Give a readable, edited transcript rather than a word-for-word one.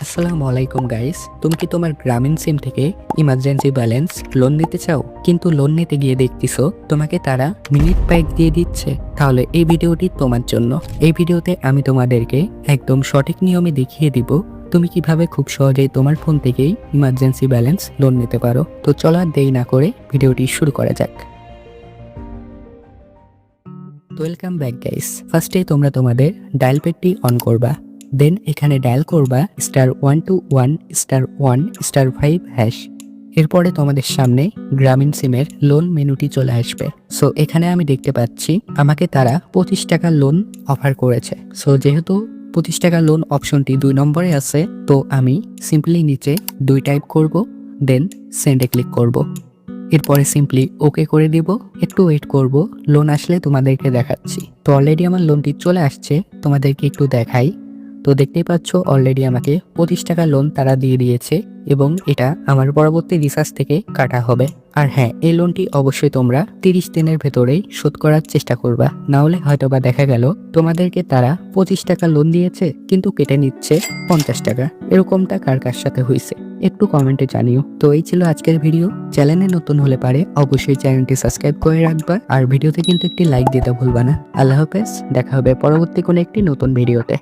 আসসালামু আলাইকুম গাইস, তুমি কি তোমার গ্রামীণ সিম থেকে ইমার্জেন্সি ব্যালেন্স লোন নিতে চাও, কিন্তু লোন নিতে গিয়ে দেখতেছো তোমাকে তারা মিনিট প্যাক দিয়ে দিচ্ছে? তাহলে এই ভিডিওটি তোমার জন্য। এই ভিডিওতে আমি তোমাদেরকে একদম সঠিক নিয়মে দেখিয়ে দিব তুমি কিভাবে খুব সহজেই তোমার ফোন থেকেই ইমার্জেন্সি ব্যালেন্স লোন নিতে পারো। তো চলো আর দেরি না করে ভিডিওটি শুরু করা যাক। Welcome back guys. ফার্স্টে তোমরা তোমাদের ডায়াল প্যাডটি অন করবা, দেন এখানে ডায়াল করবা *121*1*5#। এরপরে তোমাদের সামনে গ্রামীণ সিমের লোন মেনুটি চলে আসবে। সো এখানে আমি দেখতে পাচ্ছি আমাকে তারা 25 টাকা লোন অফার করেছে। সো যেহেতু 25 টাকা লোন অপশনটি 2 নম্বরে আছে, তো আমি সিম্পলি নিচে 2 টাইপ করব, দেন সেন্ডে ক্লিক করব। এরপরে সিম্পলি ওকে করে দিব, একটু ওয়েট করব, লোন আসলে তোমাদেরকে দেখাচ্ছি। তো অলরেডি আমার লোনটি চলে আসছে, তোমাদেরকে একটু দেখাই। তো দেখতেই পাচ্ছ অলরেডি আমাকে 25 টাকা লোন তারা দিয়ে দিয়েছে এবং এটা আমার পরবর্তী রিচার্জ থেকে কাটা হবে। আর হ্যাঁ, এই লোনটি অবশ্যই তোমরা 30 দিনের ভেতরেই শোধ করার চেষ্টা করবা, না হলে হয়তোবা দেখা গেল তোমাদেরকে তারা 25 টাকা লোন দিয়েছে কিন্তু কেটে নিচ্ছে 50 টাকা। এরকমটা কার কার সাথে হয়েছে একটু কমেন্টে জানিও। তো এই ছিল আজকের ভিডিও। চ্যানেলে নতুন হলে পারে অবশ্যই চ্যানেলটি সাবস্ক্রাইব করে রাখবা, আর ভিডিওতে কিন্তু একটি লাইক দিতে ভুলবা না। আল্লাহ হাফেজ, দেখা হবে পরবর্তী কোনো একটি নতুন ভিডিওতে।